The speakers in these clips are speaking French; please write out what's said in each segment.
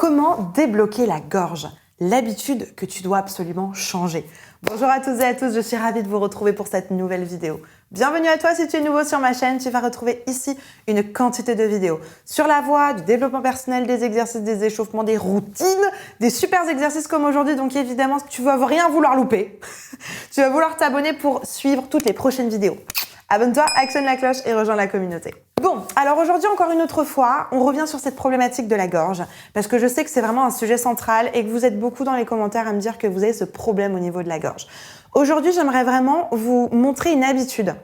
Comment débloquer la gorge? L'habitude que tu dois absolument changer. Bonjour à toutes et à tous, je suis ravie de vous retrouver pour cette nouvelle vidéo. Bienvenue à toi si tu es nouveau sur ma chaîne, tu vas retrouver ici une quantité de vidéos sur la voie, du développement personnel, des exercices, des échauffements, des routines, des super exercices comme aujourd'hui. Donc évidemment, tu vas rien vouloir louper. Tu vas vouloir t'abonner pour suivre toutes les prochaines vidéos. Abonne-toi, actionne la cloche et rejoins la communauté. Bon, alors aujourd'hui, encore une autre fois, on revient sur cette problématique de la gorge, parce que je sais que c'est vraiment un sujet central et que vous êtes beaucoup dans les commentaires à me dire que vous avez ce problème au niveau de la gorge. Aujourd'hui, j'aimerais vraiment vous montrer une habitude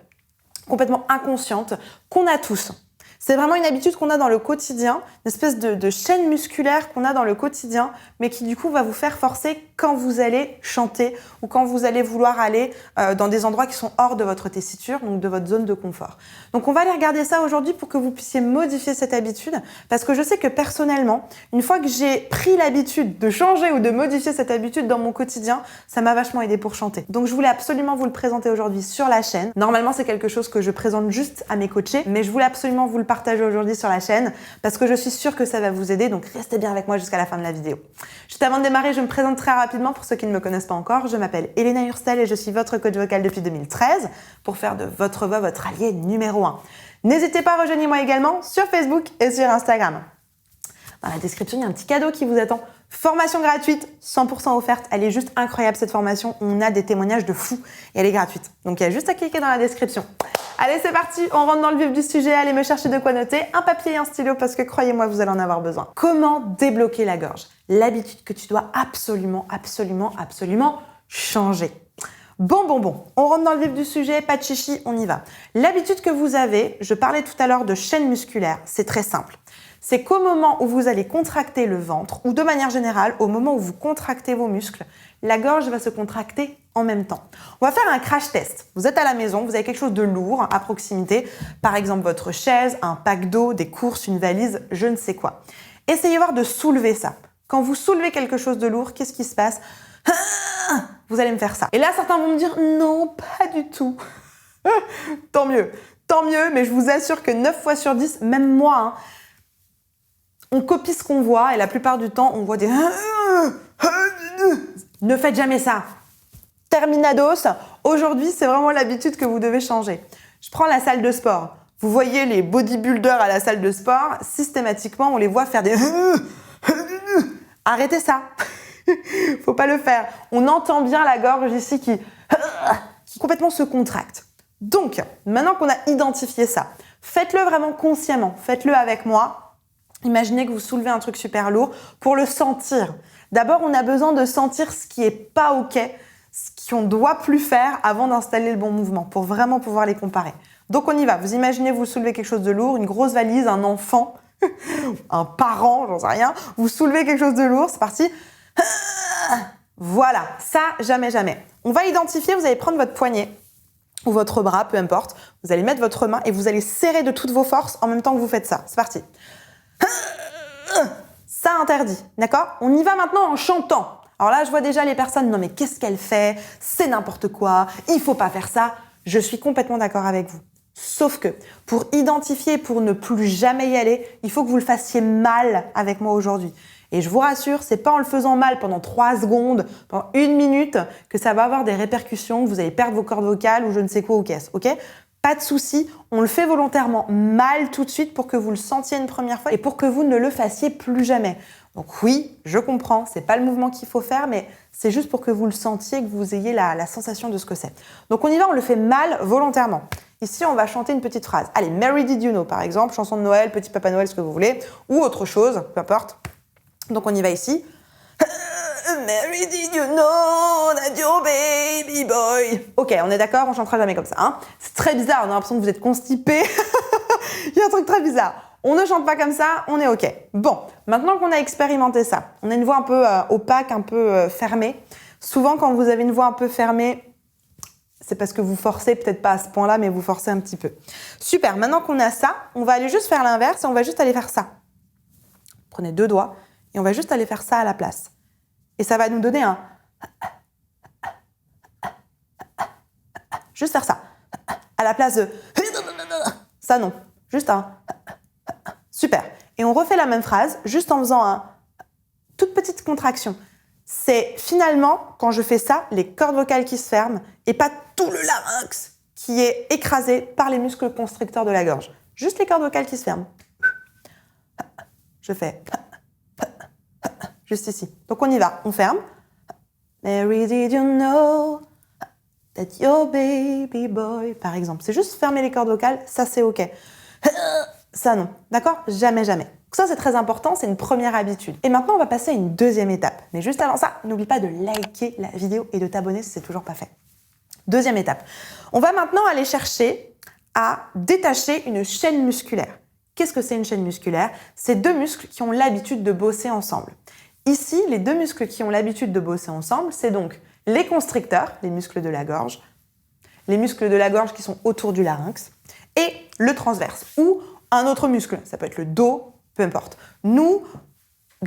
complètement inconsciente qu'on a tous. C'est vraiment une habitude qu'on a dans le quotidien, une espèce de chaîne musculaire qu'on a dans le quotidien, mais qui du coup va vous faire forcer quand vous allez chanter ou quand vous allez vouloir aller dans des endroits qui sont hors de votre tessiture, donc de votre zone de confort. Donc on va aller regarder ça aujourd'hui pour que vous puissiez modifier cette habitude, parce que je sais que personnellement, une fois que j'ai pris l'habitude de changer ou de modifier cette habitude dans mon quotidien, ça m'a vachement aidé pour chanter. Donc je voulais absolument vous le présenter aujourd'hui sur la chaîne. Normalement, c'est quelque chose que je présente juste à mes coachés, mais je voulais absolument vous le partager aujourd'hui sur la chaîne parce que je suis sûre que ça va vous aider, donc restez bien avec moi jusqu'à la fin de la vidéo. Juste avant de démarrer, je me présente très rapidement pour ceux qui ne me connaissent pas encore. Je m'appelle Elena Hurstel et je suis votre coach vocal depuis 2013 pour faire de votre voix votre allié numéro 1. N'hésitez pas à rejoindre moi également sur Facebook et sur Instagram. Dans la description, il y a un petit cadeau qui vous attend. Formation gratuite, 100% offerte. Elle est juste incroyable cette formation. On a des témoignages de fous et elle est gratuite. Donc il y a juste à cliquer dans la description. Allez, c'est parti, on rentre dans le vif du sujet. Allez me chercher de quoi noter, un papier et un stylo parce que croyez-moi, vous allez en avoir besoin. Comment débloquer la gorge? L'habitude que tu dois absolument changer. Bon, on rentre dans le vif du sujet, pas de chichi, on y va. L'habitude que vous avez, je parlais tout à l'heure de chaîne musculaire, c'est très simple. C'est qu'au moment où vous allez contracter le ventre, ou de manière générale, au moment où vous contractez vos muscles, la gorge va se contracter en même temps. On va faire un crash test. Vous êtes à la maison, vous avez quelque chose de lourd à proximité, par exemple votre chaise, un pack d'eau, des courses, une valise, je ne sais quoi. Essayez voir de soulever ça. Quand vous soulevez quelque chose de lourd, qu'est-ce qui se passe? Vous allez me faire ça. Et là, certains vont me dire, non, pas du tout. Tant mieux, mais je vous assure que 9 fois sur 10, même moi, on copie ce qu'on voit et la plupart du temps, on voit des... Ne faites jamais ça. Terminados. Aujourd'hui, c'est vraiment l'habitude que vous devez changer. Je prends la salle de sport. Vous voyez les bodybuilders à la salle de sport, systématiquement, on les voit faire des... Arrêtez ça. Faut pas le faire. On entend bien la gorge ici qui complètement se contracte. Donc, maintenant qu'on a identifié ça, faites-le vraiment consciemment. Faites-le avec moi. Imaginez que vous soulevez un truc super lourd pour le sentir. D'abord, on a besoin de sentir ce qui est pas OK, ce qu'on doit plus faire avant d'installer le bon mouvement pour vraiment pouvoir les comparer. Donc, on y va. Vous imaginez, vous soulevez quelque chose de lourd, une grosse valise, un enfant, un parent, j'en sais rien. Vous soulevez quelque chose de lourd, c'est parti. Voilà, ça, jamais. On va identifier, vous allez prendre votre poignet ou votre bras, peu importe. Vous allez mettre votre main et vous allez serrer de toutes vos forces en même temps que vous faites ça. C'est parti. Ça interdit, d'accord? On y va maintenant en chantant. Alors là, je vois déjà les personnes, non mais qu'est-ce qu'elle fait? C'est n'importe quoi, il faut pas faire ça. Je suis complètement d'accord avec vous. Sauf que pour identifier, pour ne plus jamais y aller, il faut que vous le fassiez mal avec moi aujourd'hui. Et je vous rassure, c'est pas en le faisant mal pendant 3 secondes, pendant 1 minute, que ça va avoir des répercussions, que vous allez perdre vos cordes vocales ou je ne sais quoi ou qu'est-ce, ok? Pas de souci, on le fait volontairement mal tout de suite pour que vous le sentiez une première fois et pour que vous ne le fassiez plus jamais. Donc oui, je comprends, c'est pas le mouvement qu'il faut faire, mais c'est juste pour que vous le sentiez, que vous ayez la sensation de ce que c'est. Donc on y va, on le fait mal volontairement. Ici, on va chanter une petite phrase. Allez, Mary Did You Know, par exemple, chanson de Noël, Petit Papa Noël, ce que vous voulez, ou autre chose, peu importe. Donc on y va ici. Mary, did you know that your baby boy... Ok, on est d'accord, on chantera jamais comme ça. Hein, c'est très bizarre, on a l'impression que vous êtes constipé. Il y a un truc très bizarre. On ne chante pas comme ça, on est ok. Bon, maintenant qu'on a expérimenté ça, on a une voix un peu opaque, un peu fermée. Souvent, quand vous avez une voix un peu fermée, c'est parce que vous forcez, peut-être pas à ce point-là, mais vous forcez un petit peu. Super, maintenant qu'on a ça, on va aller juste faire l'inverse et on va juste aller faire ça. Prenez 2 doigts et on va juste aller faire ça à la place. Et ça va nous donner un... Juste faire ça. À la place de... Ça, non. Juste un... Super. Et on refait la même phrase, juste en faisant un... toute petite contraction. C'est finalement, quand je fais ça, les cordes vocales qui se ferment et pas tout le larynx qui est écrasé par les muscles constricteurs de la gorge. Juste les cordes vocales qui se ferment. Je fais juste ici. Donc on y va, on ferme. Mary, did you know that your baby boy, par exemple. C'est juste fermer les cordes vocales, ça c'est ok. Ça non, d'accord? Jamais, jamais. Donc ça c'est très important, c'est une première habitude. Et maintenant on va passer à une deuxième étape. Mais juste avant ça, n'oublie pas de liker la vidéo et de t'abonner si c'est toujours pas fait. Deuxième étape. On va maintenant aller chercher à détacher une chaîne musculaire. Qu'est-ce que c'est une chaîne musculaire? C'est deux muscles qui ont l'habitude de bosser ensemble. Ici, les deux muscles qui ont l'habitude de bosser ensemble, c'est donc les constricteurs, les muscles de la gorge, les muscles de la gorge qui sont autour du larynx, et le transverse, ou un autre muscle, ça peut être le dos, peu importe. Nous,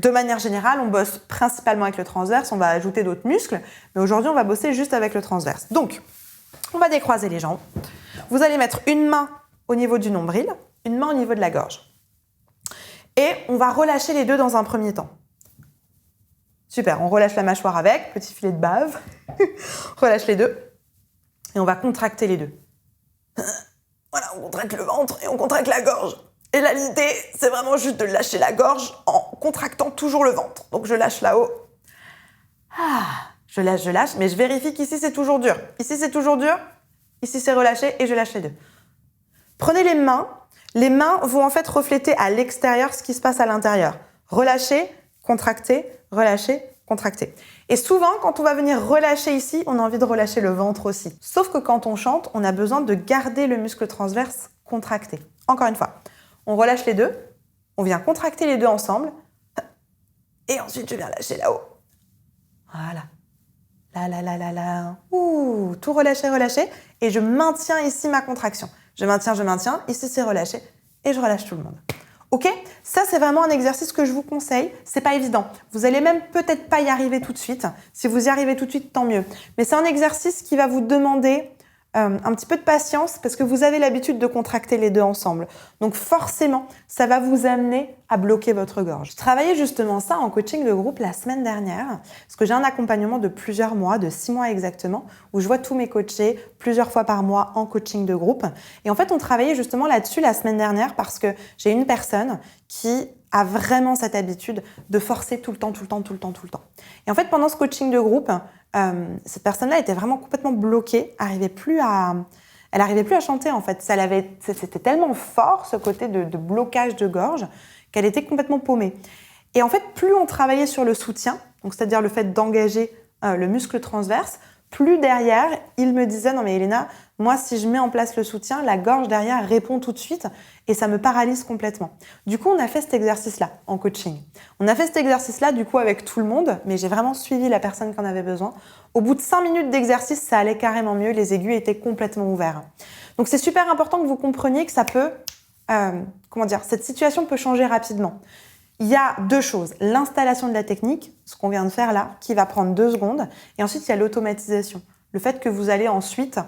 de manière générale, on bosse principalement avec le transverse, on va ajouter d'autres muscles, mais aujourd'hui, on va bosser juste avec le transverse. Donc, on va décroiser les jambes. Vous allez mettre une main au niveau du nombril, une main au niveau de la gorge. Et on va relâcher les deux dans un premier temps. Super, on relâche la mâchoire avec, petit filet de bave. On relâche les deux. Et on va contracter les deux. Voilà, on contracte le ventre et on contracte la gorge. Et là, l'idée, c'est vraiment juste de lâcher la gorge en contractant toujours le ventre. Donc je lâche là-haut. Je lâche, mais je vérifie qu'ici, c'est toujours dur. Ici, c'est toujours dur. Ici, c'est relâché et je lâche les deux. Prenez les mains. Les mains vont en fait refléter à l'extérieur ce qui se passe à l'intérieur. Relâcher, contracter, relâcher, contracter. Et souvent, quand on va venir relâcher ici, on a envie de relâcher le ventre aussi. Sauf que quand on chante, on a besoin de garder le muscle transverse contracté. Encore une fois, on relâche les deux, on vient contracter les deux ensemble, et ensuite je viens lâcher là-haut. Voilà. Là. Ouh, tout relâché, relâché, et je maintiens ici ma contraction. Je maintiens, ici c'est relâché, et je relâche tout le monde. Ok? Ça, c'est vraiment un exercice que je vous conseille. C'est pas évident. Vous allez même peut-être pas y arriver tout de suite. Si vous y arrivez tout de suite, tant mieux. Mais c'est un exercice qui va vous demander un petit peu de patience parce que vous avez l'habitude de contracter les deux ensemble. Donc forcément, ça va vous amener à bloquer votre gorge. Je travaillais justement ça en coaching de groupe la semaine dernière parce que j'ai un accompagnement de plusieurs mois, de 6 mois exactement, où je vois tous mes coachés plusieurs fois par mois en coaching de groupe. Et en fait, on travaillait justement là-dessus la semaine dernière parce que j'ai une personne qui a vraiment cette habitude de forcer tout le temps. Et en fait, pendant ce coaching de groupe, cette personne-là était vraiment complètement bloquée, elle n'arrivait plus à chanter en fait. C'était tellement fort ce côté de blocage de gorge qu'elle était complètement paumée. Et en fait, plus on travaillait sur le soutien, donc c'est-à-dire le fait d'engager le muscle transverse, plus derrière, il me disait « Non mais Elena, moi si je mets en place le soutien, la gorge derrière répond tout de suite et ça me paralyse complètement. » Du coup, on a fait cet exercice-là en coaching. On a fait cet exercice-là du coup avec tout le monde, mais j'ai vraiment suivi la personne qui en avait besoin. Au bout de 5 minutes d'exercice, ça allait carrément mieux, les aigus étaient complètement ouverts. Donc c'est super important que vous compreniez que ça peut, cette situation peut changer rapidement. Il y a deux choses, l'installation de la technique, ce qu'on vient de faire là, qui va prendre 2 secondes, et ensuite il y a l'automatisation. Le fait que vous allez ensuite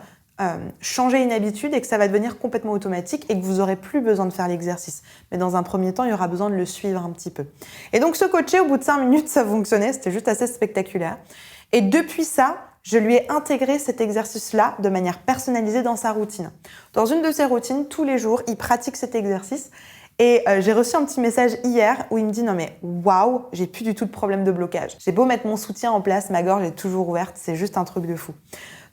changer une habitude et que ça va devenir complètement automatique et que vous n'aurez plus besoin de faire l'exercice. Mais dans un premier temps, il y aura besoin de le suivre un petit peu. Et donc ce coaché, au bout de 5 minutes, ça fonctionnait, c'était juste assez spectaculaire. Et depuis ça, je lui ai intégré cet exercice-là de manière personnalisée dans sa routine. Dans une de ses routines, tous les jours, il pratique cet exercice. Et j'ai reçu un petit message hier où il me dit « Non mais waouh, j'ai plus du tout de problème de blocage. J'ai beau mettre mon soutien en place, ma gorge est toujours ouverte, c'est juste un truc de fou. »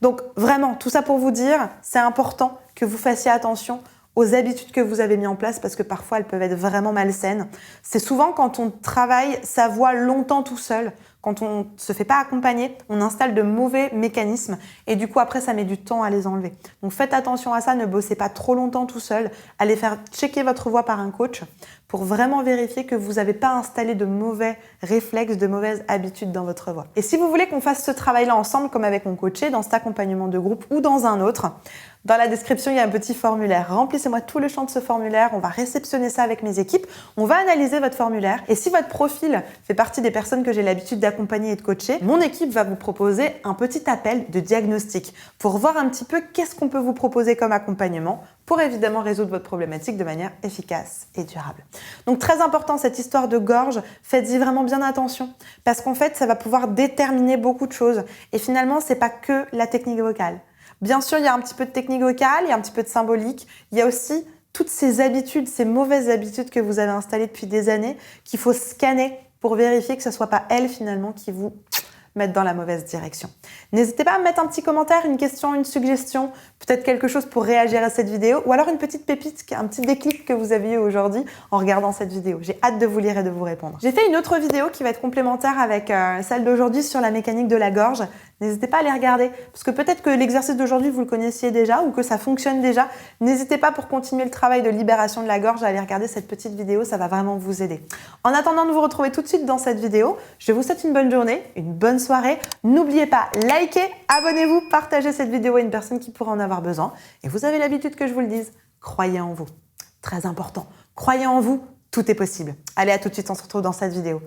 Donc vraiment, tout ça pour vous dire, c'est important que vous fassiez attention aux habitudes que vous avez mis en place parce que parfois elles peuvent être vraiment malsaines. C'est souvent quand on travaille sa voix longtemps tout seul, quand on ne se fait pas accompagner, on installe de mauvais mécanismes et du coup après ça met du temps à les enlever. Donc faites attention à ça, ne bossez pas trop longtemps tout seul, allez faire checker votre voix par un coach pour vraiment vérifier que vous n'avez pas installé de mauvais réflexes, de mauvaises habitudes dans votre voix. Et si vous voulez qu'on fasse ce travail-là ensemble comme avec mon coaché, dans cet accompagnement de groupe ou dans un autre, dans la description, il y a un petit formulaire. Remplissez-moi tout le champ de ce formulaire. On va réceptionner ça avec mes équipes. On va analyser votre formulaire. Et si votre profil fait partie des personnes que j'ai l'habitude d'accompagner et de coacher, mon équipe va vous proposer un petit appel de diagnostic pour voir un petit peu qu'est-ce qu'on peut vous proposer comme accompagnement pour évidemment résoudre votre problématique de manière efficace et durable. Donc très important cette histoire de gorge, faites-y vraiment bien attention parce qu'en fait ça va pouvoir déterminer beaucoup de choses et finalement c'est pas que la technique vocale. Bien sûr il y a un petit peu de technique vocale, il y a un petit peu de symbolique, il y a aussi toutes ces habitudes, ces mauvaises habitudes que vous avez installées depuis des années qu'il faut scanner pour vérifier que ce ne soit pas elles finalement qui vous mettre dans la mauvaise direction. N'hésitez pas à me mettre un petit commentaire, une question, une suggestion, peut-être quelque chose pour réagir à cette vidéo ou alors une petite pépite, un petit déclic que vous avez eu aujourd'hui en regardant cette vidéo. J'ai hâte de vous lire et de vous répondre. J'ai fait une autre vidéo qui va être complémentaire avec celle d'aujourd'hui sur la mécanique de la gorge. N'hésitez pas à les regarder parce que peut-être que l'exercice d'aujourd'hui vous le connaissiez déjà ou que ça fonctionne déjà. N'hésitez pas pour continuer le travail de libération de la gorge à aller regarder cette petite vidéo, ça va vraiment vous aider. En attendant de vous retrouver tout de suite dans cette vidéo, je vous souhaite une bonne journée, une bonne soirée. N'oubliez pas, likez, abonnez-vous, partagez cette vidéo à une personne qui pourrait en avoir besoin. Et vous avez l'habitude que je vous le dise, croyez en vous. Très important, croyez en vous, tout est possible. Allez, à tout de suite, on se retrouve dans cette vidéo.